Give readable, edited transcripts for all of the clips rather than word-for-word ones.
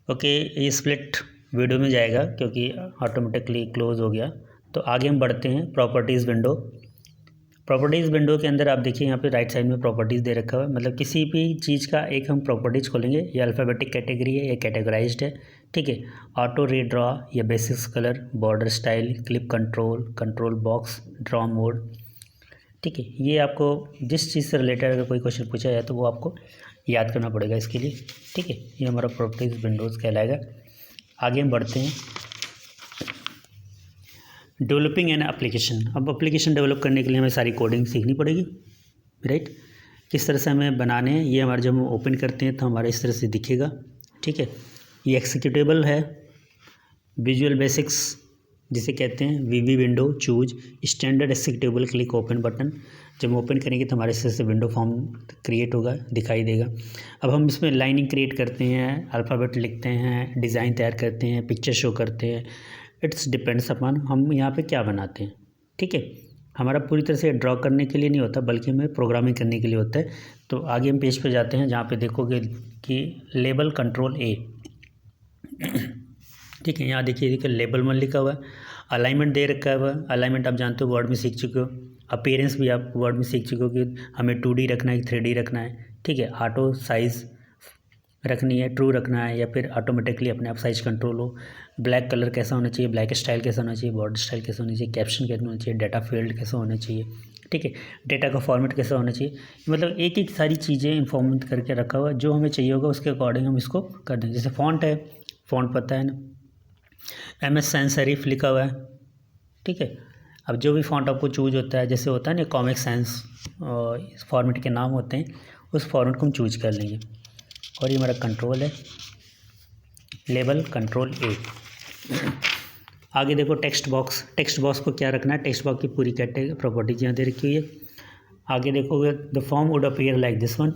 Okay, ये split video में जाएगा क्योंकि ऑटोमेटिकली क्लोज हो गया। तो आगे हम बढ़ते हैं प्रॉपर्टीज़ विंडो। प्रॉपर्टीज़ विंडो के अंदर आप देखिए यहाँ पे राइट साइड में प्रॉपर्टीज़ दे रखा हुआ है, मतलब किसी भी चीज़ का एक हम प्रॉपर्टीज़ खोलेंगे। ये अल्फ़ाबेटिक कैटेगरी है, ये कैटेगराइज्ड है, ठीक है। ऑटो रीड्रॉ, ये basics colour, border style, clip control, control box, draw mode, ठीक है। ये आपको जिस चीज़ से रिलेटेड अगर कोई क्वेश्चन पूछा जाए तो वो आपको याद करना पड़ेगा इसके लिए, ठीक है। ये हमारा प्रॉपर्टीज़ विंडोज़ कहलाएगा। आगे हम बढ़ते हैं डेवलपिंग एन एप्लीकेशन। अब एप्लीकेशन डेवलप करने के लिए हमें सारी कोडिंग सीखनी पड़ेगी, राइट। किस तरह से हमें बनाने हैं ये हमारे, जब हम ओपन करते हैं तो हमारा इस तरह से दिखेगा, ठीक है। ये एक्सिक्यूटेबल है, विजुअल बेसिक्स जिसे कहते हैं, VV window, choose, standard executable, click open button. जब हम ओपन करेंगे तो हमारे इस तरह से विंडो फॉर्म क्रिएट होगा, दिखाई देगा। अब हम इसमें लाइनिंग क्रिएट करते हैं, अल्फ़ाबेट लिखते हैं, डिज़ाइन तैयार करते हैं, पिक्चर शो करते हैं। इट्स डिपेंड्स अपॉन हम यहाँ पे क्या बनाते हैं, ठीक है। हमारा पूरी तरह से ड्रॉ करने के लिए नहीं होता बल्कि हमें प्रोग्रामिंग करने के लिए होता है। तो आगे हम पेज पे जाते हैं जहाँ पे देखोगे कि लेबल कंट्रोल ए, ठीक है। यहाँ देखिए लेबल 1 लिखा हुआ है, अलाइनमेंट दे रखा है। अलाइनमेंट आप जानते हो, वर्ड में सीख चुके हो। अपीयरेंस भी आप वर्ड में सीख चुके हो कि हमें 2D रखना है, 3D रखना है, ठीक है। ऑटो साइज़ रखनी है, ट्रू रखना है, या फिर ऑटोमेटिकली अपने आप साइज कंट्रोल हो। ब्लैक कलर कैसा होना चाहिए, ब्लैक स्टाइल कैसा होना चाहिए, बॉर्डर स्टाइल कैसा होना चाहिए, कैप्शन कैसा होना चाहिए, डाटा फील्ड कैसा होना चाहिए, ठीक है। डेटा का फॉर्मेट कैसा होना चाहिए, मतलब एक एक सारी चीज़ें इन्फॉर्म करके रखा हुआ है। जो हमें चाहिए होगा उसके अकॉर्डिंग हम इसको कर देंगे। जैसे फ़ॉन्ट है, फ़ॉन्ट पता है ना, MS sans serif लिखा हुआ है, ठीक है। अब जो भी फ़ॉन्ट आपको चूज होता है, जैसे होता है ना कॉमिक sans फॉर्मेट के नाम होते हैं, उस फॉर्मेट को हम चूज कर लेंगे। और ये हमारा कंट्रोल है, लेबल कंट्रोल ए। आगे देखो टेक्स्ट बॉक्स। टेक्स्ट बॉक्स को क्या रखना है, टेक्स्ट बॉक्स की पूरी कैटेगरी प्रॉपर्टीज यहाँ दे रखी हुई है। आगे देखोगे the form would appear like this one,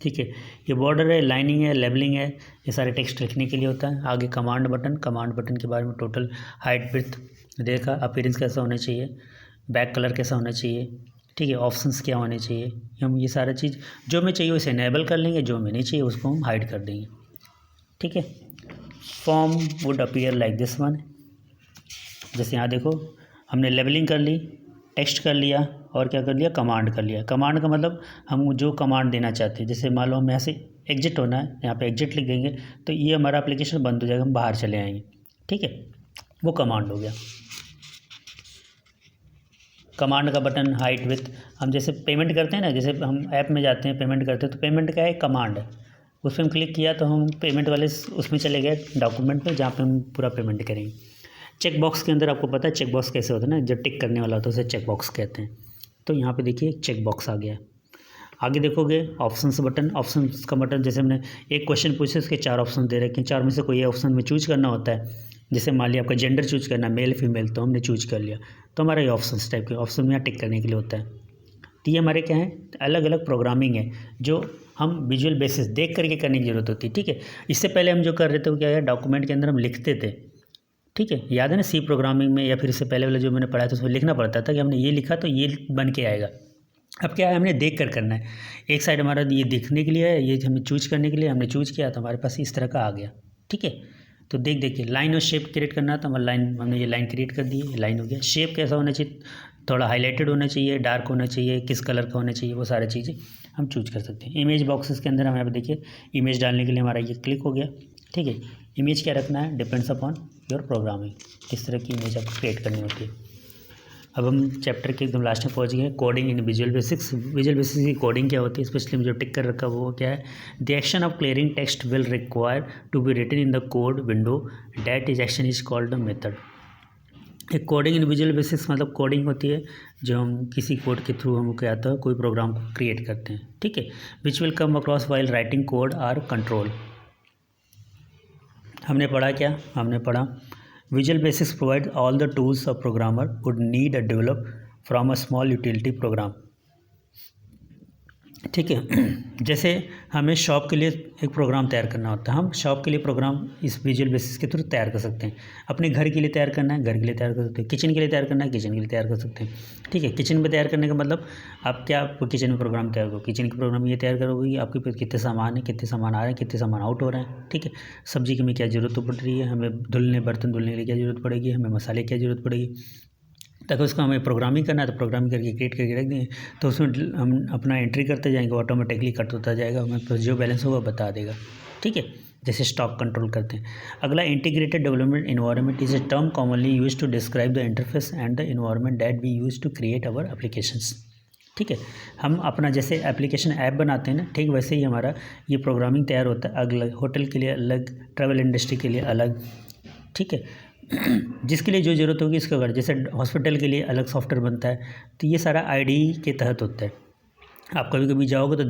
ठीक है। ये बॉर्डर है, लाइनिंग है, लेबलिंग है, ये सारे टेक्स्ट लिखने के लिए होता है। आगे कमांड बटन, कमांड बटन के बारे में टोटल हाइट विड्थ देखा, अपीयरेंस कैसा होना चाहिए, बैक कलर कैसा होना चाहिए, ठीक है। ऑप्शंस क्या होने चाहिए, हम ये सारा चीज़ जो हमें चाहिए उसे इनेबल कर लेंगे, जो हमें नहीं चाहिए उसको हम हाइड कर देंगे, ठीक है। Form would appear like this one. जैसे यहाँ देखो हमने लेबलिंग कर ली, टेक्स्ट कर लिया और क्या कर लिया, कमांड कर लिया। कमांड का मतलब हम जो कमांड देना चाहते हैं, जैसे मान लो हम यहाँ से एग्जिट होना है, यहाँ पे एग्जिट लिख देंगे तो ये हमारा एप्लीकेशन बंद हो जाएगा, हम बाहर चले आएंगे, ठीक है। वो कमांड हो गया। कमांड का बटन, हाइट विथ, हम जैसे पेमेंट करते हैं ना, जैसे हम ऐप में जाते हैं पेमेंट करते हैं तो पेमेंट क्या है, कमांड है। उस पर हम क्लिक किया तो हम पेमेंट वाले उसमें चले गए डॉक्यूमेंट में, जहाँ पे हम पूरा पेमेंट करेंगे। चेक बॉक्स के अंदर आपको पता है चेक बॉक्स कैसे होता है ना, जब टिक करने वाला होता है उसे चेक बॉक्स कहते हैं। तो यहाँ पे देखिए चेक बॉक्स आ गया है। आगे देखोगे ऑप्शंस बटन। ऑप्शंस का बटन, जैसे हमने एक क्वेश्चन पूछे उसके 4 ऑप्शन दे रखे हैं, 4 में से कोई ऑप्शन में चूज करना होता है। जैसे मान लिया आपका जेंडर चूज करना है, मेल फीमेल, तो हमने चूज कर लिया, तो हमारा ये ऑप्शंस टाइप के ऑप्शन में यहाँ टिक करने के लिए होता है। तो ये हमारे क्या है, अलग अलग प्रोग्रामिंग है जो हम विजुअल बेसिस देख करके करने की ज़रूरत होती है, ठीक है। इससे पहले हम जो कर रहे थे वो क्या है, डॉक्यूमेंट के अंदर हम लिखते थे, ठीक है। याद है ना सी प्रोग्रामिंग में या फिर इससे पहले वाला जो मैंने पढ़ाया था उसमें लिखना पड़ता था कि हमने ये लिखा तो ये बन के आएगा। अब क्या है, हमने देख कर करना है। एक साइड हमारा ये देखने के लिए है, ये हमें चूज करने के लिए हमने चूज किया तो हमारे पास इस तरह का आ गया, ठीक है। तो देख के लाइन और शेप क्रिएट करना था, हमारा लाइन, हमने ये लाइन क्रिएट कर दी, लाइन हो गया। शेप कैसा होना चाहिए, थोड़ा हाईलाइटेड होना चाहिए, डार्क होना चाहिए, किस कलर का होना चाहिए, वो सारी चीज़ें हम चूज कर सकते हैं। इमेज बॉक्सेस के अंदर हम यहाँ पे देखिए इमेज डालने के लिए हमारा ये क्लिक हो गया, ठीक है। इमेज क्या रखना है, डिपेंड्स अपॉन योर प्रोग्रामिंग, किस तरह की इमेज आपको क्रिएट करनी होती है। अब हम चैप्टर के एकदम लास्ट में पहुंच गए, कोडिंग इन विजुअल बेसिक्स। विजुअल बेसिक्स की कोडिंग क्या होती है, स्पेशली मुझे टिक कर रखा वो क्या है, the action of clearing text will require to be written in the code window, that is action is called the method. एक कोडिंग इन विजुअल बेसिक्स मतलब कोडिंग होती है जो हम किसी कोड के थ्रू हम क्या आता है, कोई प्रोग्राम को क्रिएट करते हैं, ठीक है। Which will come across while writing code or control. हमने पढ़ा क्या, हमने पढ़ा Visual Basics provides all the tools a programmer would need to develop from a small utility program. ठीक है। जैसे हमें शॉप के लिए एक प्रोग्राम तैयार करना होता है, हम शॉप के लिए प्रोग्राम इस विजुअल बेसिस के थ्रू तैयार कर सकते हैं। अपने घर के लिए तैयार करना है, घर के लिए तैयार कर सकते हैं। किचन के लिए तैयार करना है, किचन के लिए तैयार कर सकते हैं। ठीक है। किचन में तैयार करने का मतलब आप क्या किचन में प्रोग्राम तैयार करो, किचन के प्रोग्राम ये तैयार करोगे कि आपके पास कितने सामान है, कितने सामान आ रहे हैं, कितने सामान आउट हो रहे हैं। ठीक है। सब्जी की में क्या ज़रूरत पड़ रही है, हमें बर्तन धुलने के लिए क्या ज़रूरत पड़ेगी, हमें मसाले की क्या ज़रूरत पड़ेगी। ताकि उसको हमें प्रोग्रामिंग करना है तो प्रोग्रामिंग करके क्रिएट करके रख देंगे, तो उसमें हम अपना एंट्री करते जाएंगे, ऑटोमेटिकली कट होता जाएगा, हमें तो जो बैलेंस होगा बता देगा। ठीक है। जैसे स्टॉक कंट्रोल करते हैं। अगला, integrated development environment is a term commonly use to describe the interface and the environment that we use to create our applications. ठीक है। हम अपना जैसे एप्लीकेशन ऐप बनाते हैं ना, ठीक वैसे ही हमारा ये प्रोग्रामिंग तैयार होता है। अलग होटल के लिए अलग, ट्रैवल इंडस्ट्री के लिए अलग। ठीक है। जिसके लिए जो ज़रूरत होगी इसको अगर, जैसे हॉस्पिटल के लिए अलग सॉफ्टवेयर बनता है, तो ये सारा आईडी के तहत होता है। आप कभी कभी जाओगे तो